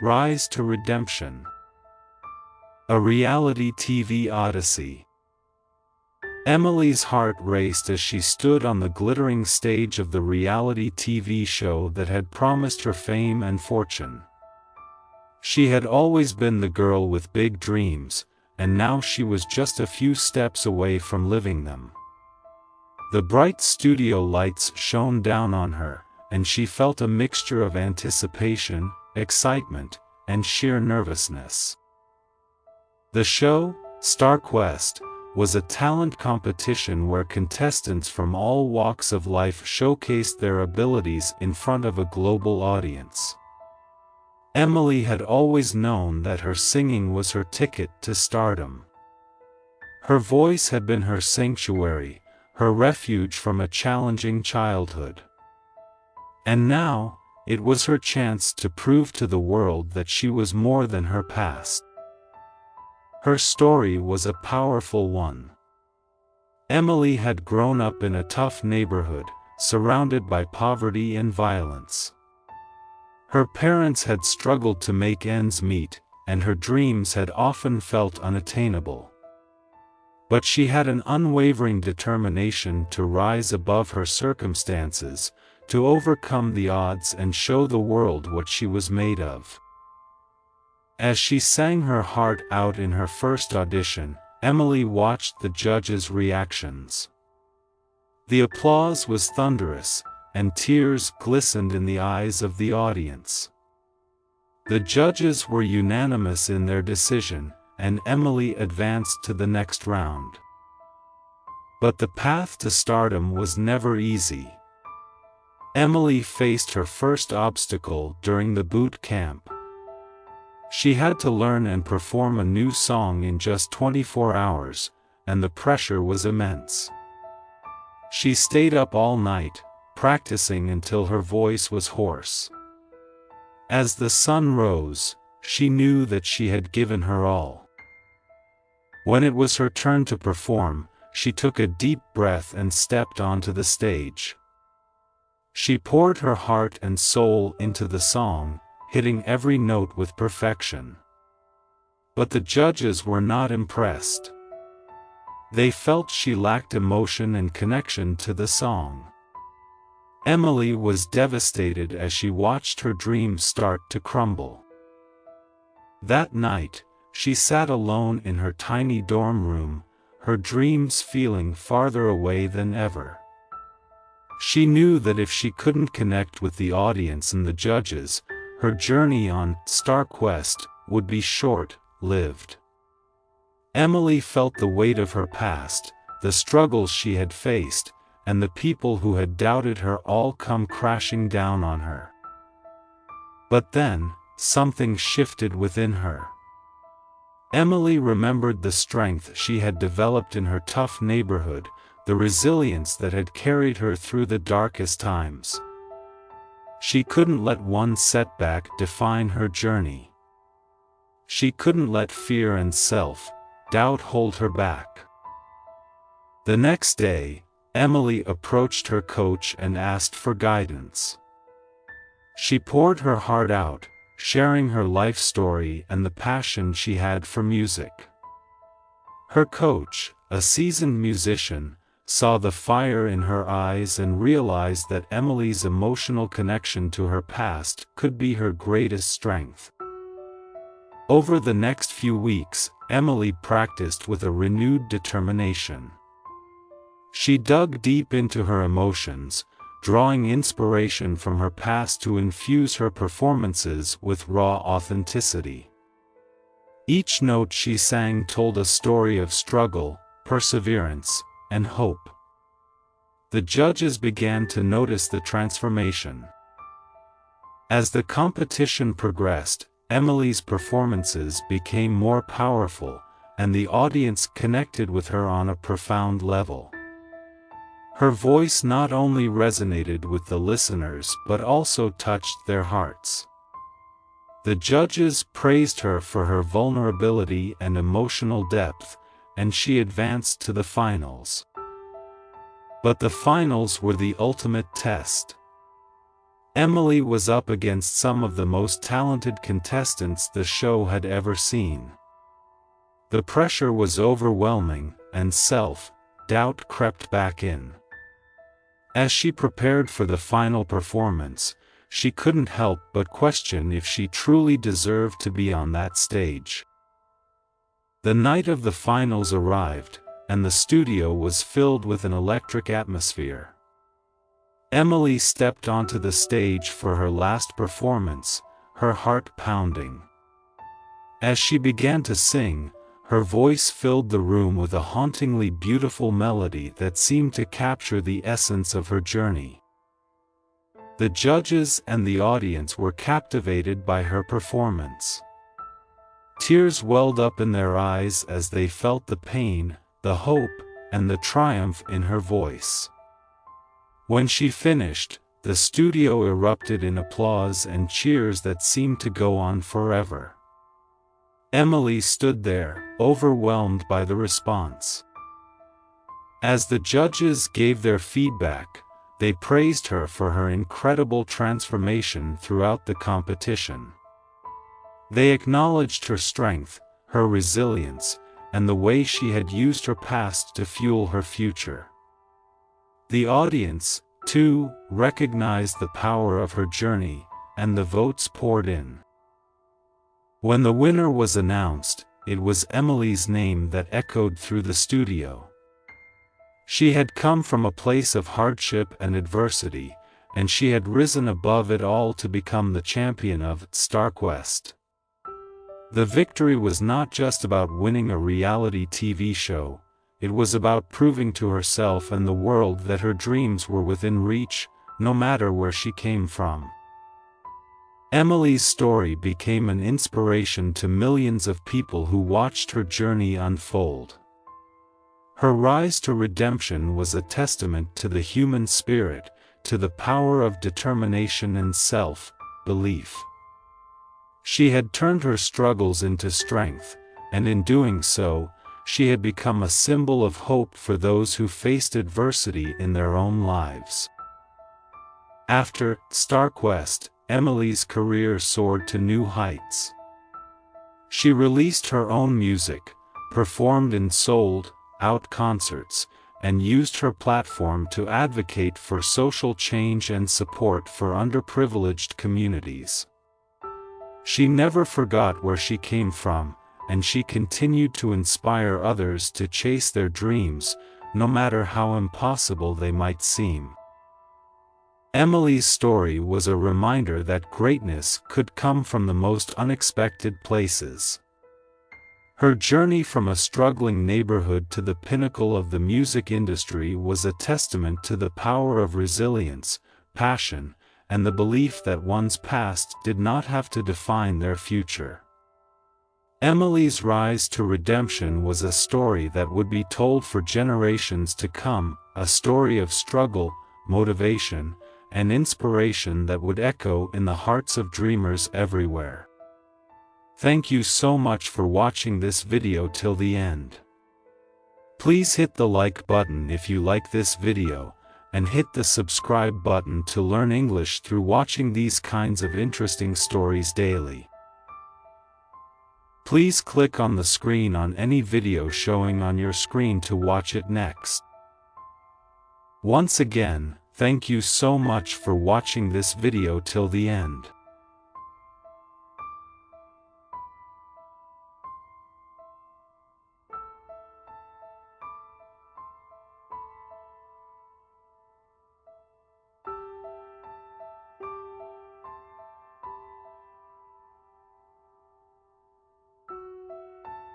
Rise to Redemption. A Reality TV Odyssey. Emily's heart raced as she stood on the glittering stage of the reality TV show that had promised her fame and fortune. She had always been the girl with big dreams, and now she was just a few steps away from living them. The bright studio lights shone down on her, and she felt a mixture of anticipation, excitement, and sheer nervousness. The show, StarQuest, was a talent competition where contestants from all walks of life showcased their abilities in front of a global audience. Emily had always known that her singing was her ticket to stardom. Her voice had been her sanctuary, her refuge from a challenging childhood. And now, it was her chance to prove to the world that she was more than her past. Her story was a powerful one. Emily had grown up in a tough neighborhood, surrounded by poverty and violence. Her parents had struggled to make ends meet, and her dreams had often felt unattainable. But she had an unwavering determination to rise above her circumstances, to overcome the odds and show the world what she was made of. As she sang her heart out in her first audition, Emily watched the judges' reactions. The applause was thunderous, and tears glistened in the eyes of the audience. The judges were unanimous in their decision, and Emily advanced to the next round. But the path to stardom was never easy. Emily faced her first obstacle during the boot camp. She had to learn and perform a new song in just 24 hours, and the pressure was immense. She stayed up all night, practicing until her voice was hoarse. As the sun rose, she knew that she had given her all. When it was her turn to perform, she took a deep breath and stepped onto the stage. She poured her heart and soul into the song, hitting every note with perfection. But the judges were not impressed. They felt she lacked emotion and connection to the song. Emily was devastated as she watched her dreams start to crumble. That night, she sat alone in her tiny dorm room, her dreams feeling farther away than ever. She knew that if she couldn't connect with the audience and the judges, her journey on StarQuest would be short-lived. Emily felt the weight of her past, the struggles she had faced, and the people who had doubted her all come crashing down on her. But then, something shifted within her. Emily remembered the strength she had developed in her tough neighborhood, the resilience that had carried her through the darkest times. She couldn't let one setback define her journey. She couldn't let fear and self-doubt hold her back. The next day, Emily approached her coach and asked for guidance. She poured her heart out, sharing her life story and the passion she had for music. Her coach, a seasoned musician, saw the fire in her eyes and realized that Emily's emotional connection to her past could be her greatest strength. Over the next few weeks, Emily practiced with a renewed determination. She dug deep into her emotions, drawing inspiration from her past to infuse her performances with raw authenticity. Each note she sang told a story of struggle, perseverance, and hope. The judges began to notice the transformation. As the competition progressed, Emily's performances became more powerful, and the audience connected with her on a profound level. Her voice not only resonated with the listeners but also touched their hearts. The judges praised her for her vulnerability and emotional depth, and she advanced to the finals. But the finals were the ultimate test. Emily was up against some of the most talented contestants the show had ever seen. The pressure was overwhelming, and self-doubt crept back in. As she prepared for the final performance, she couldn't help but question if she truly deserved to be on that stage. The night of the finals arrived, and the studio was filled with an electric atmosphere. Emily stepped onto the stage for her last performance, her heart pounding. As she began to sing, her voice filled the room with a hauntingly beautiful melody that seemed to capture the essence of her journey. The judges and the audience were captivated by her performance. Tears welled up in their eyes as they felt the pain, the hope, and the triumph in her voice. When she finished, the studio erupted in applause and cheers that seemed to go on forever. Emily stood there, overwhelmed by the response. As the judges gave their feedback, they praised her for her incredible transformation throughout the competition. They acknowledged her strength, her resilience, and the way she had used her past to fuel her future. The audience, too, recognized the power of her journey, and the votes poured in. When the winner was announced, it was Emily's name that echoed through the studio. She had come from a place of hardship and adversity, and she had risen above it all to become the champion of StarQuest. The victory was not just about winning a reality TV show, it was about proving to herself and the world that her dreams were within reach, no matter where she came from. Emily's story became an inspiration to millions of people who watched her journey unfold. Her rise to redemption was a testament to the human spirit, to the power of determination and self-belief. She had turned her struggles into strength, and in doing so, she had become a symbol of hope for those who faced adversity in their own lives. After StarQuest, Emily's career soared to new heights. She released her own music, performed in sold-out concerts, and used her platform to advocate for social change and support for underprivileged communities. She never forgot where she came from, and she continued to inspire others to chase their dreams, no matter how impossible they might seem. Emily's story was a reminder that greatness could come from the most unexpected places. Her journey from a struggling neighborhood to the pinnacle of the music industry was a testament to the power of resilience, passion, and the belief that one's past did not have to define their future. Emily's rise to redemption was a story that would be told for generations to come, a story of struggle, motivation, and inspiration that would echo in the hearts of dreamers everywhere. Thank you so much for watching this video till the end. Please hit the like button if you like this video, and hit the subscribe button to learn English through watching these kinds of interesting stories daily. Please click on the screen on any video showing on your screen to watch it next. Once again, thank you so much for watching this video till the end.